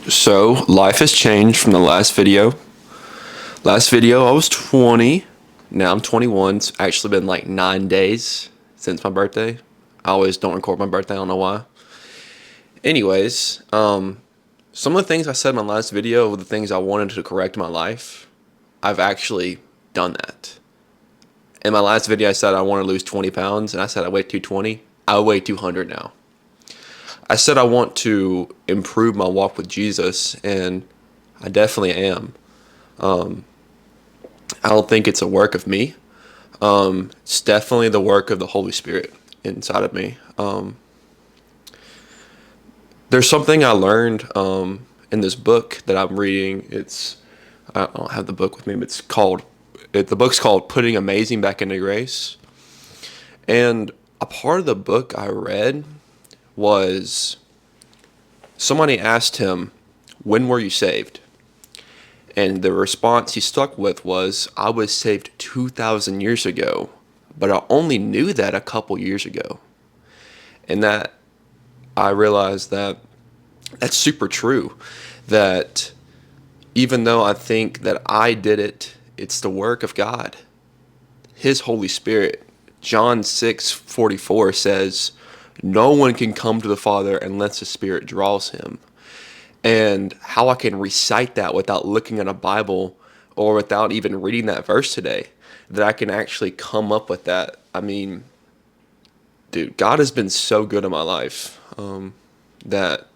So, life has changed from the last video. Last video, I was 20. Now I'm 21. It's actually been like 9 days since my birthday. I always don't record my birthday. I don't know why. Anyways, some of the things I said in my last video were the things I wanted to correct in my life. I've actually done that. In my last video, I said I want to lose 20 pounds, and I said I weigh 220. I weigh 200 now. I said I want to improve my walk with Jesus, and I definitely am. I don't think it's a work of me. It's definitely the work of the Holy Spirit inside of me. There's something I learned in this book that I'm reading. I don't have the book with me, but the book's called Putting Amazing Back into Grace. And a part of the book I read was somebody asked him, "When were you saved?" And the response he stuck with was, "I was saved 2,000 years ago, but I only knew that a couple years ago." And that I realized that that's super true. That even though I think that I did it, it's the work of God, His Holy Spirit. John 6:44 says, "No one can come to the Father unless the Spirit draws him." And how I can recite that without looking at a Bible or without even reading that verse today, that I can actually come up with that. I mean, dude, God has been so good in my life, that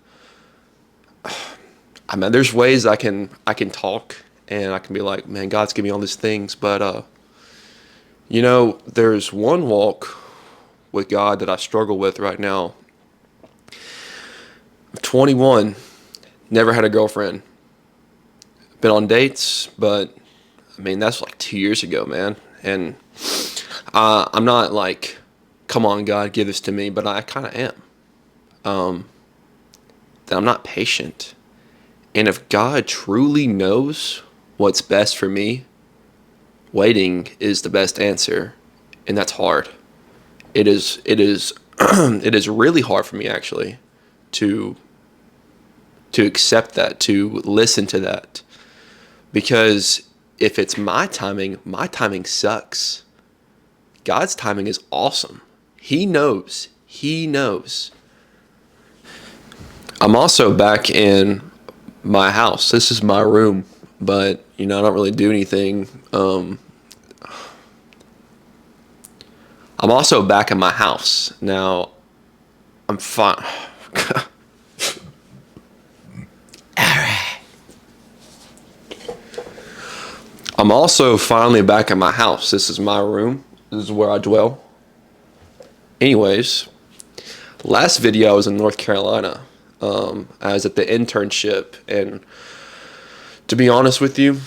there's ways I can talk and I can be like, man, God's giving me all these things, but there's one walk with God that I struggle with right now. I'm 21, never had a girlfriend. Been on dates, but I mean, that's like 2 years ago, man. And I'm not like, come on, God, give this to me, but I kind of am. That I'm not patient. And if God truly knows what's best for me, waiting is the best answer. And that's hard. It is it is really hard for me actually to accept that, to listen to that. Because if it's my timing sucks. God's timing is awesome. He knows. He knows. I'm also back in my house. This is my room, but I don't really do anything. I'm also back in my house. Now, I'm fine. I'm also finally back in my house. This is my room. This is where I dwell. Anyways, last video I was in North Carolina. I was at the internship, and to be honest with you,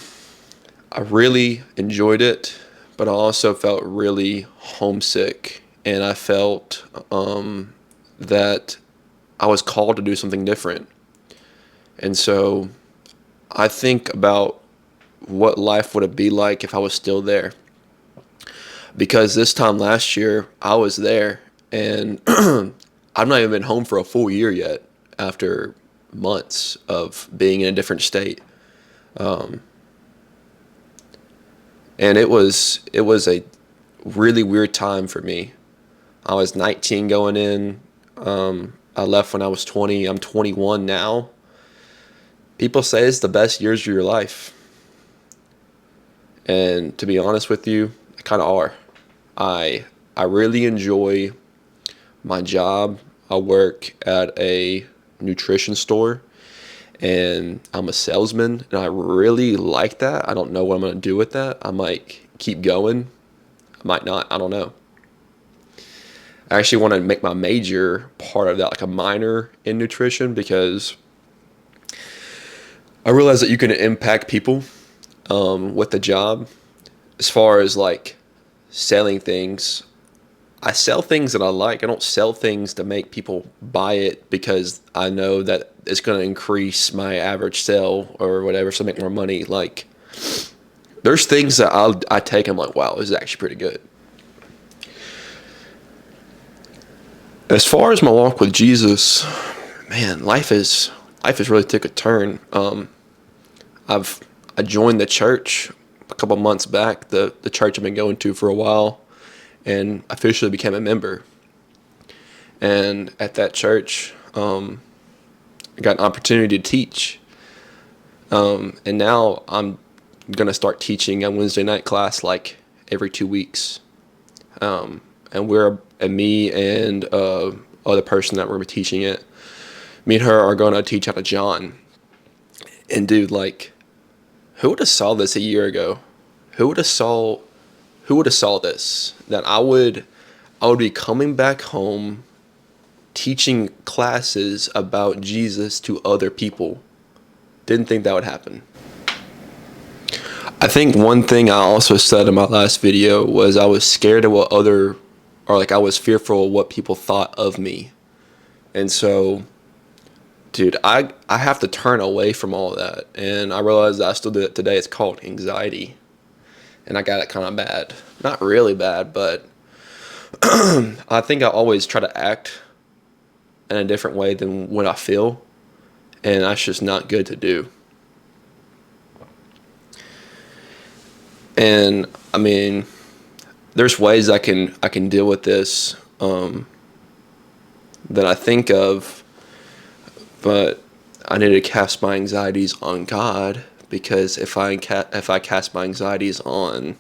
I really enjoyed it, but I also felt really homesick, and I felt that I was called to do something different. And so I think about what life would it be like if I was still there. Because this time last year, I was there, and I've not even been home for a full year yet after months of being in a different state. And it was a really weird time for me. I was 19 going in. I left when I was 20. I'm 21 now. People say it's the best years of your life. And to be honest with you, they kind of are. I really enjoy my job. I work at a nutrition store, and I'm a salesman, and I really like that. I don't know what I'm going to do with that. I might keep going. I might not. I don't know. I actually want to make my major part of that, like a minor in nutrition, because I realize that you can impact people with the job. As far as like selling things, I sell things that I like. I don't sell things to make people buy it because I know that it's going to increase my average sale or whatever, so make more money. Like, there's things that I take, I'm like, wow, this is actually pretty good. As far as my walk with Jesus, man, life is life has really took a turn. I joined the church a couple months back, the church I've been going to for a while, and officially became a member. And at that church, I got an opportunity to teach. And now I'm going to start teaching a Wednesday night class like every 2 weeks. And me and other person that we're teaching it, me and her are going to teach out of John. And dude, like, who would have saw this a year ago? Who would have saw this? That I would be coming back home teaching classes about Jesus to other people. Didn't think that would happen. I think one thing I also said in my last video was I was scared of I was fearful of what people thought of me. And so, dude, I have to turn away from all of that. And I realized that I still do it today. It's called anxiety. And I got it kind of bad. Not really bad, but I think I always try to act in a different way than what I feel. And that's just not good to do. And I mean, there's ways I can deal with this that I think of, but I need to cast my anxieties on God, because if I cast my anxieties on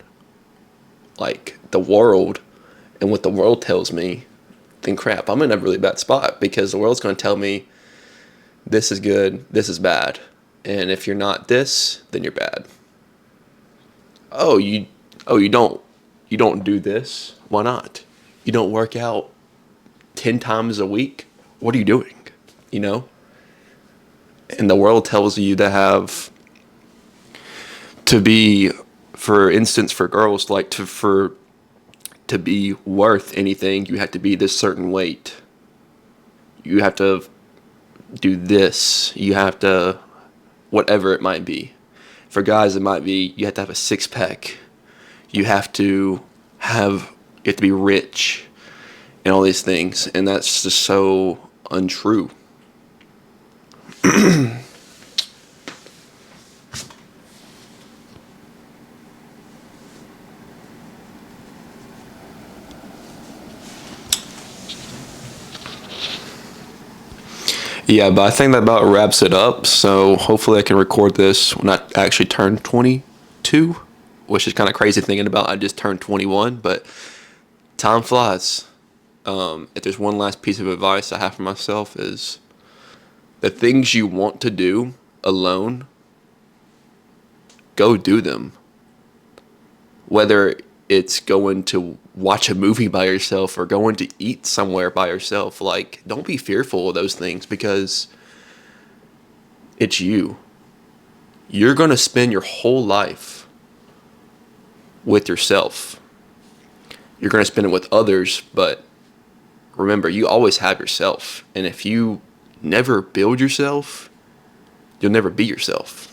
like the world and what the world tells me, then crap, I'm in a really bad spot, because the world's going to tell me this is good, this is bad, and if you're not this, then you're bad. You don't do this. Why not? You don't work out 10 times a week. What are you doing? You know? And the world tells you to be, for instance, for girls, like to be worth anything, you have to be this certain weight. You have to do this. You have to, whatever it might be. For guys, it might be you have to have a six pack. You have to be rich, and all these things, and that's just so untrue. Yeah, but I think that about wraps it up. So hopefully I can record this when I actually turn 22, which is kind of crazy thinking about I just turned 21, but time flies. If there's one last piece of advice I have for myself, is the things you want to do alone, go do them. Whether it's going to watch a movie by yourself or going to eat somewhere by yourself, like, don't be fearful of those things, because it's you. You're going to spend your whole life with yourself. You're going to spend it with others, but remember, you always have yourself. And if you never build yourself, you'll never be yourself.